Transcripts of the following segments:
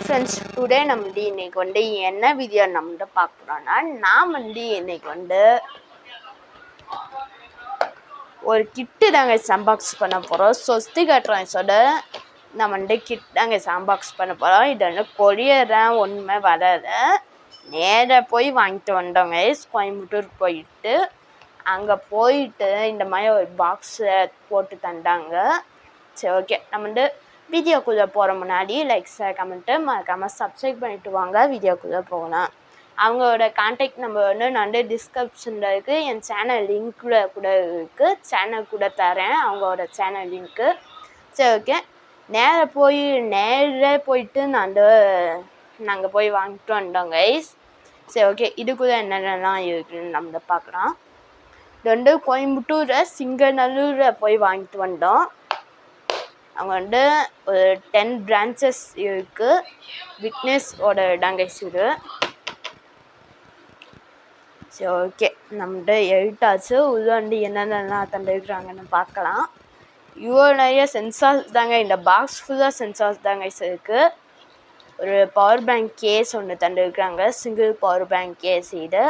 Friends, today நம்ம இன்னைக்கு என்ன வீடியோ நம்ம பார்க்குறோன்னா, நான் இன்னைக்கு ஒரு கிட்டு தாங்க அன்பாக்ஸ் பண்ண போகிறோம். ஸ்வஸ்திகா ட்ராய்ஸோட நம்ம கிட் தாங்க அன்பாக்ஸ் பண்ண போகிறோம். இது கொரியர் தான், ஒன்றுமே வராது. நேராக போய் வாங்கிட்டு வந்தோங்க. கோயம்புத்தூர் போயிட்டு அங்கே போயிட்டு இந்த மாதிரி ஒரு பாக்ஸை போட்டு தந்தாங்க. சரி, ஓகே. நம்ம வீடியோக்குள்ளே போகிற முன்னாடி லைக், ஷேர், கமெண்ட்டு மறக்காமல் சப்ஸ்கிரைப் பண்ணிவிட்டு வாங்க. வீடியோக்குள்ளே போகலாம். அவங்களோட கான்டாக்ட் நம்பர் நான் டிஸ்கிரிப்ஷனில் இருக்குது. என் சேனல் லிங்க்கில் கூட இருக்குது. சேனல் கூட தரேன், அவங்களோட சேனல் லிங்க்கு. சரி, ஓகே. நேராக போயிட்டு நாங்கள் போய் வாங்கிட்டு வந்தோம் கைஸ். சரி, ஓகே. இதுக்குள்ளே என்னென்னலாம் இருக்குதுன்னு நம்ம பார்க்கலாம். இது கோயம்புத்தூரை சிங்கநல்லூரில் போய் வாங்கிட்டு வந்தோம். அவங்க ஒரு 10 பிரான்ச்சஸ் இருக்குது. விட்னஸோட இடம் கைஸ் இது. சரி, ஓகே. நம்மகிட்ட எழுத்தாச்சு. உள்ள என்னென்னலாம் தந்துருக்குறாங்கன்னு பார்க்கலாம். இவ்வளோ நிறைய சென்சார்ஸ் தாங்க, இந்த பாக்ஸ் ஃபுல்லாக சென்சார்ஸ் தாங்க இருக்குது. ஒரு பவர் பேங்க் கேஸ் ஒன்று தந்துருக்குறாங்க, சிங்கிள் பவர் பேங்க் கேஸ். இது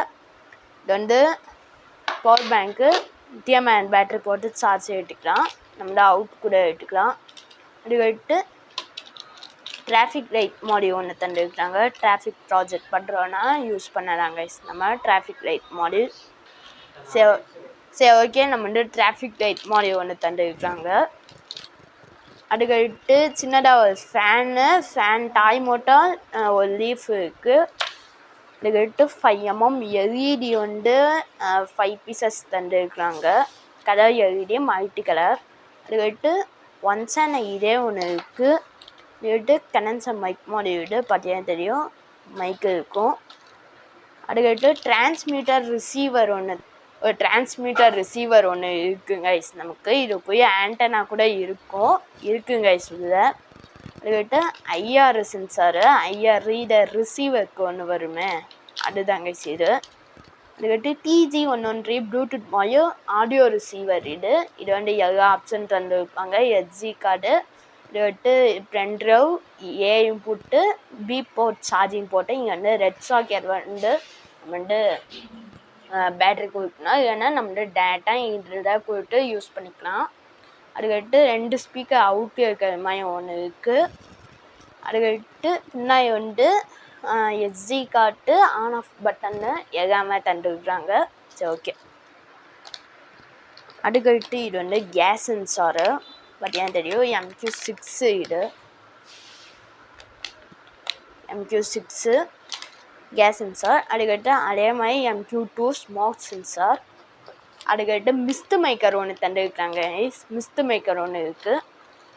பவர் பேங்க்கு லித்தியம் அயன் பேட்டரி போட்டு சார்ஜ் எடுத்துக்கலாம். நம்ம அவுட் கூட எடுத்துக்கலாம். அதுக்கிட்டு டிராஃபிக் லைட் மாடியூல் ஒன்று தந்துருக்குறாங்க. டிராஃபிக் ப்ராஜெக்ட் பண்ணுறோன்னா யூஸ் பண்ணலாங்க நம்ம டிராஃபிக் லைட் மாடியூல். சரி, ஓகே. நம்ம டிராஃபிக் லைட் மாடியூல் ஒன்று தந்துருக்குறாங்க. அதுக்கிட்டு சின்னதாக ஒரு ஃபேன் டாய் மோட்டார், ஒரு லீஃப் இருக்குது. அதுக்கிட்டு 5mm எல்இடி 5 பீசஸ் தந்துருக்குறாங்க. Colour LED, multi colour. அதுக்கிட்டு ஒன்சான இதே ஒன்று இருக்குது. இதுக்கிட்டு கண்டென்சர் மைக் மாடியூல் பார்த்தீங்கன்னா தெரியும், மைக்கு இருக்கும். அதுக்கிட்டு டிரான்ஸ்மிட்டர் ரிசீவர் ஒன்று இருக்குங்க கைஸ் நமக்கு. இது போய் ஆண்டனா கூட இருக்குங்க கைஸ் இதில். அதுக்கிட்ட ஐஆர் சென்சாரு, ஐஆர் ரீடர் ரிசீவருக்கு ஒன்று வருமே, அதுதாங்க கைஸ் இது. அதுக்கிட்டு TG113 Bluetooth module audio receiver. இது எல்லா ஆப்ஷன் தந்துருப்பாங்க. SD கார்டு, இதுக்கிட்டு pen drive, A input, B port charging போட்டு இங்கே ரெட் சாக்கெட் பேட்டரி கொடுக்கணும். இல்லைன்னா நம்ம டேட்டா இதில் கொடுத்து யூஸ் பண்ணிக்கலாம். அதுக்கிட்டு 2 ஸ்பீக்கர் அவுட்டு இருக்கிற மாதிரி ஒன்று இருக்குது. அதுக்கிட்டு பின்னாடி SD கார்டு, ஆன் ஆஃப் பட்டன்னு எல்லாமே தந்துருக்குறாங்க. சரி, ஓகே. அதுக்கிட்டு இது கேஸ் சென்சாரு பார்த்தீங்கன்னா தெரியும், MQ6. இது MQ6 கேஸ் சென்சார். அதுக்கிட்ட அதே மாதிரி MQ2 ஸ்மோக் சென்சார். அதுக்கிட்ட மிஸ்ட் மேக்கர் ஒன்று தந்துருக்குறாங்க. மிஸ்ட் மேக்கர் ஒன்று இருக்குது.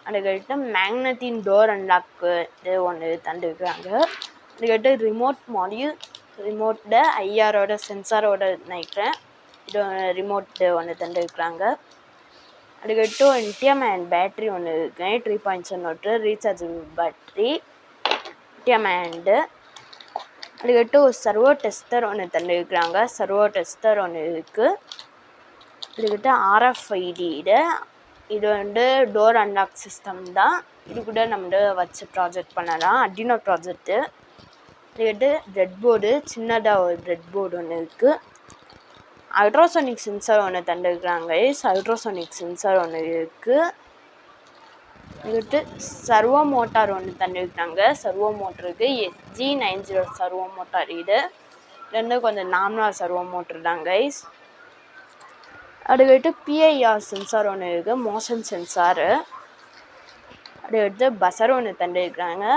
அதுக்கிட்ட மேக்னட்டின் டோர் அன்லாக்கு இது ஒன்று தந்துருக்குறாங்க. அதுக்கிட்ட ரிமோட் மாடியூல், ரிமோட்டில் ஐஆரோட சென்சாரோட நினைக்கிறேன். இது ரிமோட் ஒன்று தந்துருக்குறாங்க. அதுக்கிட்ட லித்தியம் அயன் பேட்டரி ஒன்று இருக்குது. 3.7 ரீசார்ஜபிள் பேட்டரி லித்தியம் அயன்டு. அதுக்கிட்ட ஒரு சர்வோ டெஸ்டர் ஒன்று தந்துருக்குறாங்க. சர்வோ டெஸ்டர் ஒன்று இருக்குது. இதுக்கிட்ட RFID. இது டோர் அன்லாக் சிஸ்டம் தான். இது கூட நம்ம வச்சு ப்ராஜெக்ட் பண்ணலாம், அர்டினோ ப்ராஜெக்ட்டு. இதுக்கிட்ட பிரெட் போர்டு, சின்னதாக ஒரு பிரெட் போர்டு ஒன்று இருக்குது. அல்ட்ராசோனிக் சென்சார் ஒன்று தந்துருக்குறாங்க. அல்ட்ராசோனிக் சென்சார் ஒன்று இருக்குது. இதுக்கிட்ட சர்வோ மோட்டார் ஒன்று தந்துருக்குறாங்க. சர்வோ மோட்டருக்கு SG90 சர்வோ மோட்டார். இது கொஞ்சம் நார்மலாக சர்வோ மோட்டர் தான் கைஸ். அதுக்கிட்ட PIR சென்சார் ஒன்று இருக்குது, மோஷன் சென்சாரு. அதுக்கிட்ட பஸர் ஒன்று தந்துருக்குறாங்க.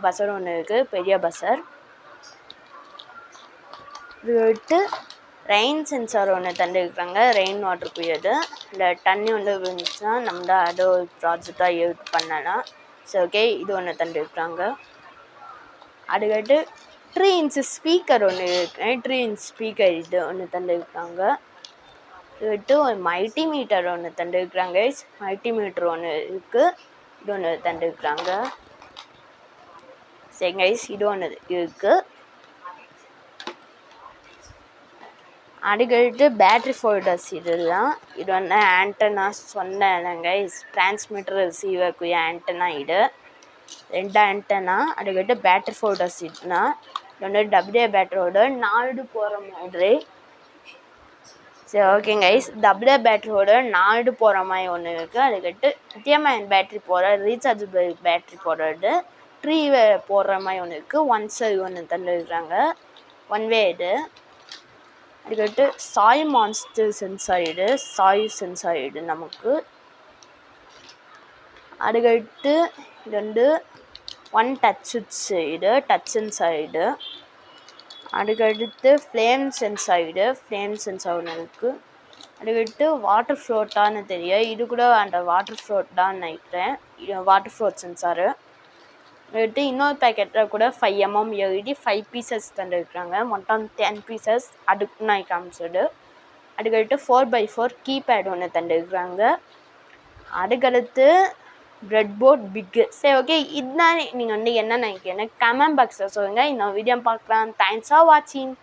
பஸர் ஒன்று இருக்குது, பெரிய பஸர். இதுக்கிட்ட ரெயின் சென்சார் ஒன்று தந்துருக்குறாங்க. ரெயின் வாட்டருக்குரியது. இல்லை தண்ணி விழுந்துச்சுன்னா நம்ம அதை ஒரு ப்ராஜெக்டாக யூஸ் பண்ணலாம். சரி, ஓகே. இது ஒன்று தந்துருக்குறாங்க. அதுக்கிட்ட 3 inch ஸ்பீக்கர் ஒன்று இருக்குது. 3 inch ஸ்பீக்கர் இது ஒன்று தந்துருக்குறாங்க. இதுக்கிட்ட ஒரு மல்டிமீட்டர் ஒன்று தந்துருக்குறாங்க. மல்டிமீட்டர் ஒன்று இருக்குது. இது ஒன்று தந்துருக்குறாங்க. சரி கைஸ், இது ஒன்று இருக்குது. அதுக்கிட்டு பேட்ரி ஃபோல்டர்ஸ். இதெல்லாம் இது ஆண்டனா சொன்னேன் கைஸ், டிரான்ஸ்மிட்டர் ரிசீவருக்குரிய ஆண்டனா. இது 2 ஆண்டனா அதுக்கிட்ட பேட்டரி ஃபோல்டர் சீட்னா 2 டபிள்யூ பேட்டரியோட 4 போகிற மாதிரி. சரி ஓகே கைஸ், டபிள்யூ பேட்டரியோட 4 போகிற மாதிரி ஒன்று இருக்குது. அதுக்கிட்ட லித்தியம் பேட்டரி போகிற ரீசார்ஜபிள் பேட்டரி போடுறது 3 போடுற மாதிரி ஒன்று இருக்குது. 1 சைடு ஒன்று தந்துருக்குறாங்க, 1 வே இது. அதுக்கிட்ட Sai monster sensor Sai sensor நமக்கு. அதுக்கடுத்து 1 டச் சுவிட்ச் டச் சென்சார். அதுக்கடுத்து ஃப்ளேம் சென்சார் ஒன்று இருக்குது. அதுக்கடுத்து வாட்டர் ஃப்ளோட்டான்னு தெரியும், இது கூட அந்த வாட்டர் ஃப்ளோட் தான் நினைக்கிறேன், வாட்டர் ஃப்ளோட் சென்சாரு. அதுக்கடுத்து இன்னொரு பேக்கெட்டில் கூட 5 mm LED 5 பீசஸ் தந்துருக்குறாங்க, மொத்தம் 10 பீசஸ் அதுக்கு நான் காமிச்சது. அதுக்கடுத்து 4x4 கீபேட் ஒன்று தந்துருக்குறாங்க. அதுக்கடுத்து பிரெட் போர்ட் பிக்கு. சரி ஓகே, இதுதான் நீங்கள் என்ன நினைக்கிறீங்க கமெண்ட் பாக்ஸில் சொல்லுங்கள். இன்னொரு வீடியோ பார்க்கலாம். தேங்க்ஸ் ஃபார் வாட்சிங்.